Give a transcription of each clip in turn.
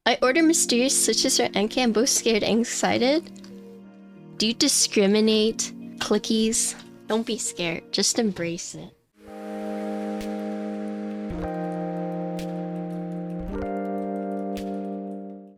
I order mysterious switches or NK. I'm both scared and excited. Do you discriminate? Clickies? Don't be scared. Just embrace it.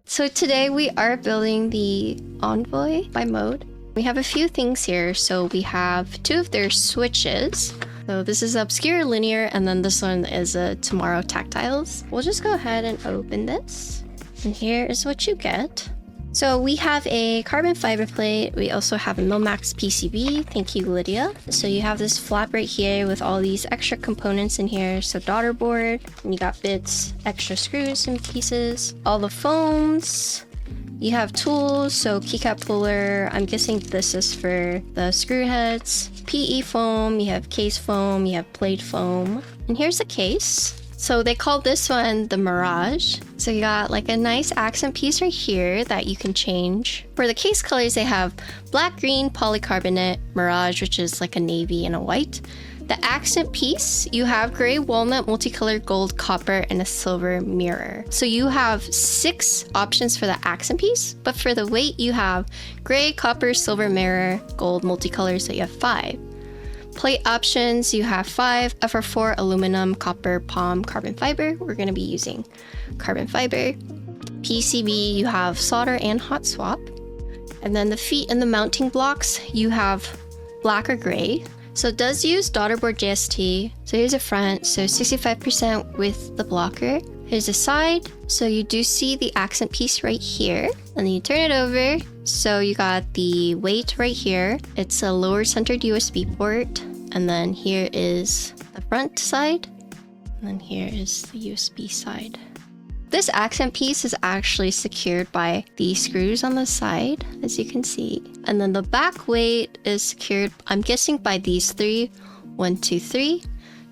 So today we are building the Envoy by mode. We have a few things here. So we have 2 of their switches. So this is obscure linear, and then this one is a tomorrow tactiles. We'll just go ahead and open this. And here is what you get. So we have a carbon fiber plate. We also have a Milmax PCB. Thank you, Lydia. So you have this flap right here with all these extra components in here. So daughter board, and you got bits, extra screws and pieces, all the foams. You have tools, so keycap puller. I'm guessing this is for the screw heads. PE foam, you have case foam, you have plate foam. And here's the case. So they call this one the Mirage. So you got like a nice accent piece right here that you can change. For the case colors, they have black, green, polycarbonate, Mirage, which is like a navy and a white. The accent piece, you have gray, walnut, multicolored, gold, copper, and a silver mirror. So you have 6 options for the accent piece, but for the weight, you have gray, copper, silver, mirror, gold, multicolor, so you have 5. Plate options, you have 5, FR4, aluminum, copper, palm, carbon fiber. We're going to be using carbon fiber. PCB, you have solder and hot swap. And then the feet and the mounting blocks, you have black or gray. So it does use daughterboard JST. So here's a front, so 65% with the blocker. Here's a side, so you do see the accent piece right here. And then you turn it over, so you got the weight right here. It's a lower centered USB port. And then here is the front side. And then here is the USB side. This accent piece is actually secured by the screws on the side, as you can see. And then the back weight is secured, I'm guessing, by these 3. 1, 2, 3.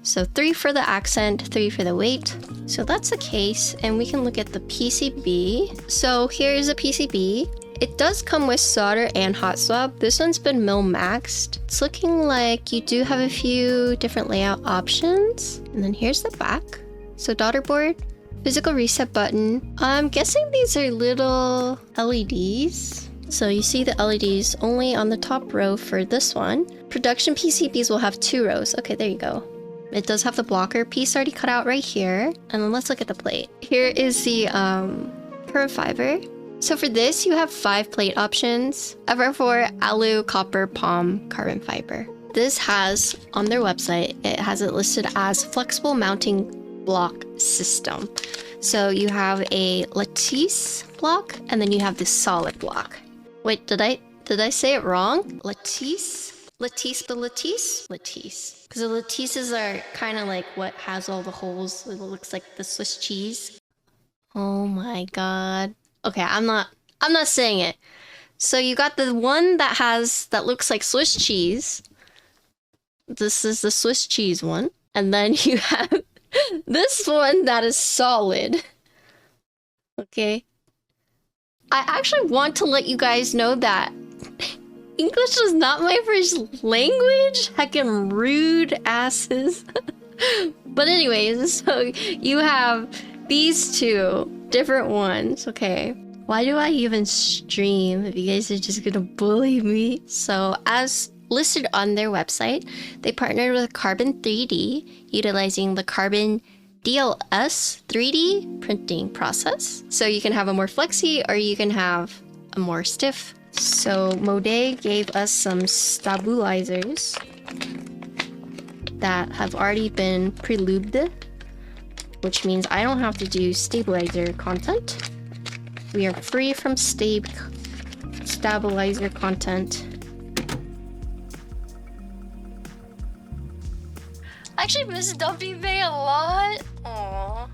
So 3 for the accent, 3 for the weight. So that's the case, and we can look at the PCB. So here is a PCB. It does come with solder and hot swap. This one's been mil-maxed. It's looking like you do have a few different layout options. And then here's the back. So daughter board, physical reset button. I'm guessing these are little LEDs. So you see the LEDs only on the top row for this one. Production PCBs will have 2 rows. Okay, there you go. It does have the blocker piece already cut out right here. And then let's look at the plate. Here is the carbon fiber. So for this, you have 5 plate options. FR4, alu, copper, palm, carbon fiber. This has, on their website, it has it listed as flexible mounting block system. So you have a Lattice block, and then you have this solid block. Wait, did I say it wrong? Lattice? Lattice, the Lattice? Lattice. Because the Lattices are kind of like what has all the holes. It looks like the Swiss cheese. Oh my god. Okay, I'm not saying it. So you got the one that looks like Swiss cheese. This is the Swiss cheese one. And then you have this one that is solid. Okay. I actually want to let you guys know that English was not my first language. Heckin' rude asses. But anyways, so you have these 2 different ones. Okay, why do I even stream if you guys are just gonna bully me? So as listed on their website, they partnered with Carbon 3D, utilizing the Carbon DLS 3D printing process. So you can have a more flexy or you can have a more stiff. So Mode gave us some stabilizers that have already been pre-lubed, which means I don't have to do stabilizer content. We are free from stabilizer content. I actually miss Dumpy Bay a lot. Aww.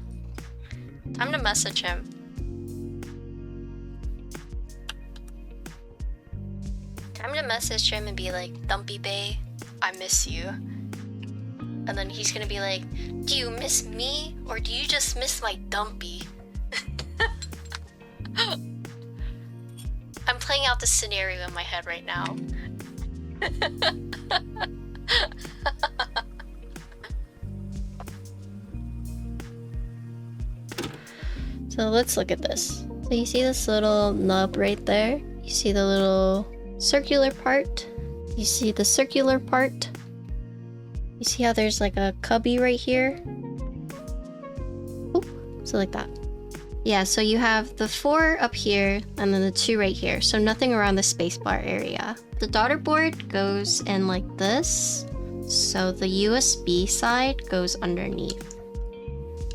Time to message him. Time to message him and be like, Dumpy Bay, I miss you. And then he's gonna be like, do you miss me or do you just miss my Dumpy? I'm playing out the scenario in my head right now. So let's look at this. So you see this little nub right there? You see the little circular part? You see the circular part? You see how there's like a cubby right here? Oop, so like that. Yeah, so you have the 4 up here and then the 2 right here. So nothing around the spacebar area. The daughter board goes in like this. So the USB side goes underneath.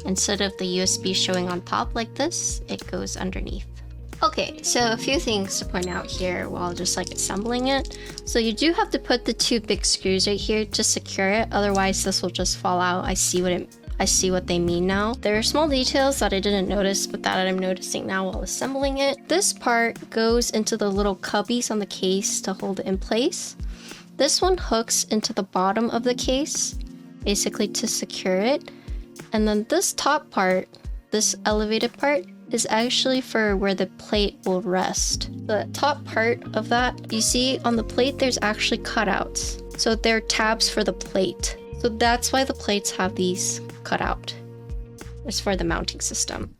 Instead of the USB showing on top like this, it goes underneath. Okay, so a few things to point out here while just like assembling it. So you do have to put the 2 big screws right here to secure it, otherwise this will just fall out. I see what they mean now. There are small details that I didn't notice, but that I'm noticing now while assembling it. This part goes into the little cubbies on the case to hold it in place. This one hooks into the bottom of the case, basically to secure it. And then this top part, this elevated part, is actually for where the plate will rest. The top part of that, you see on the plate there's actually cutouts. So they're tabs for the plate. So that's why the plates have these cut out. It's for the mounting system.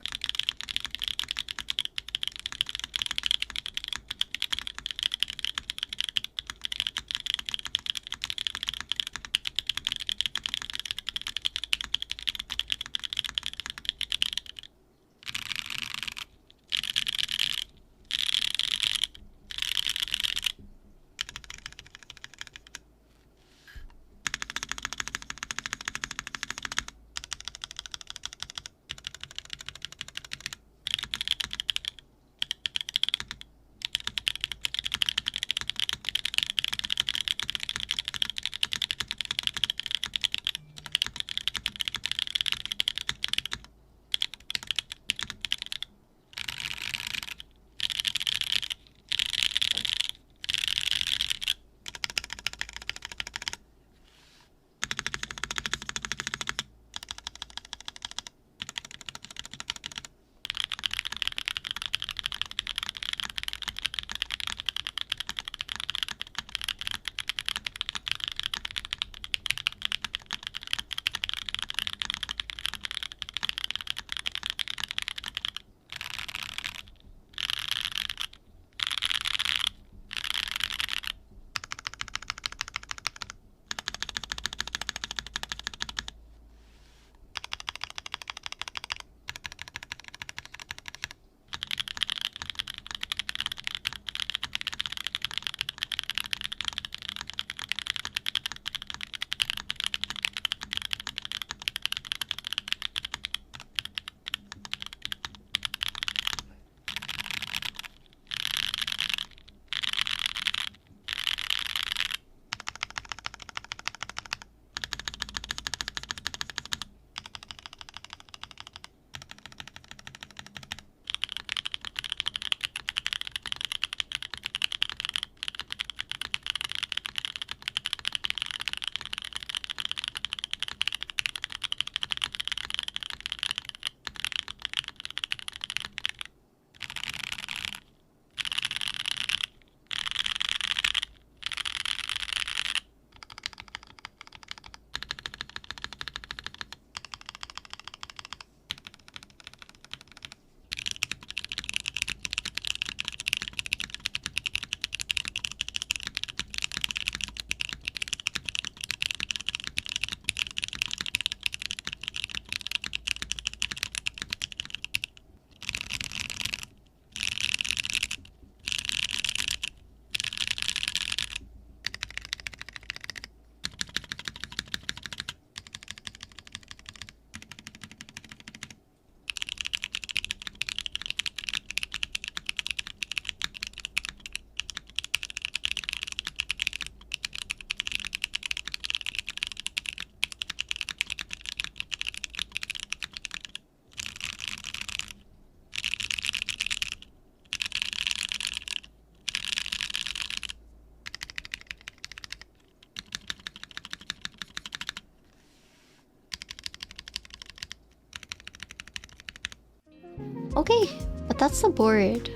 Okay, but that's the board.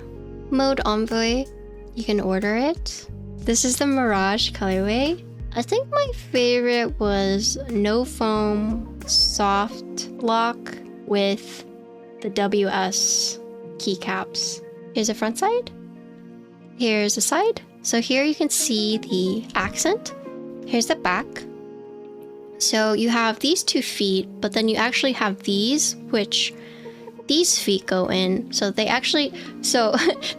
Mode Envoy, you can order it. This is the Mirage colorway. I think my favorite was no foam soft lock with the WS keycaps. Here's the front side. Here's the side. So here you can see the accent. Here's the back. So you have these 2 feet, but then you actually have these, which these feet go in. So they actually,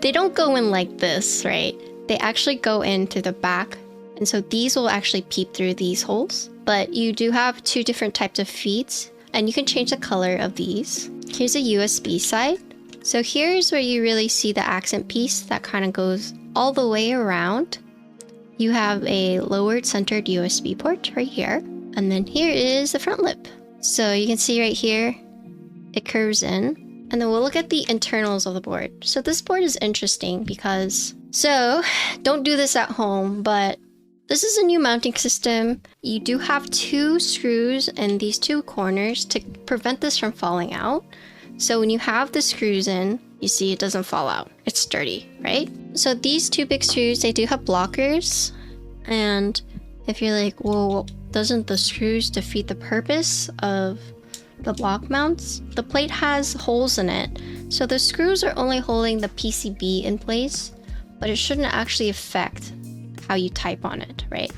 they don't go in like this, right? They actually go into the back. And so these will actually peep through these holes. But you do have 2 different types of feet, and you can change the color of these. Here's a USB side. So here's where you really see the accent piece that kind of goes all the way around. You have a lowered centered USB port right here. And then here is the front lip. So you can see right here, it curves in. And then we'll look at the internals of the board. So this board is interesting because, so don't do this at home, but this is a new mounting system. You do have 2 screws in these 2 corners to prevent this from falling out. So when you have the screws in, you see it doesn't fall out. It's sturdy, right? So these 2 big screws, they do have blockers. And if you're like, well, doesn't the screws defeat the purpose of the block mounts? The plate has holes in it. So the screws are only holding the PCB in place, but it shouldn't actually affect how you type on it, right?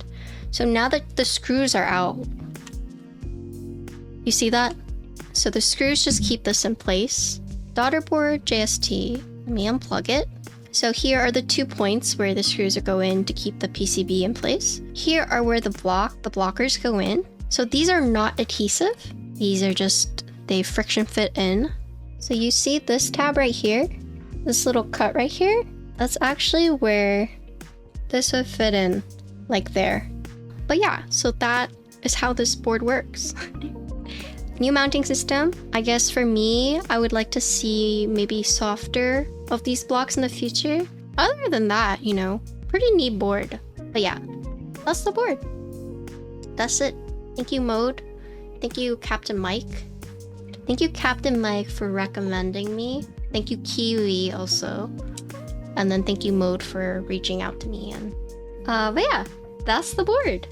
So now that the screws are out, you see that? So the screws just keep this in place. Daughter board JST, let me unplug it. So here are the 2 points where the screws go in to keep the PCB in place. Here are where the blockers go in. So these are not adhesive. These are just, they friction fit in. So you see this tab right here, this little cut right here, that's actually where this would fit in, like there. But yeah, so that is how this board works. New mounting system. I guess for me, I would like to see maybe softer of these blocks in the future. Other than that, you know, pretty neat board. But yeah, that's the board. That's it. Thank you, Mode. Thank you, Captain Mike. Thank you, Captain Mike, for recommending me. Thank you, Kiwi, also. And then thank you, Mode, for reaching out to me. And but yeah, that's the board.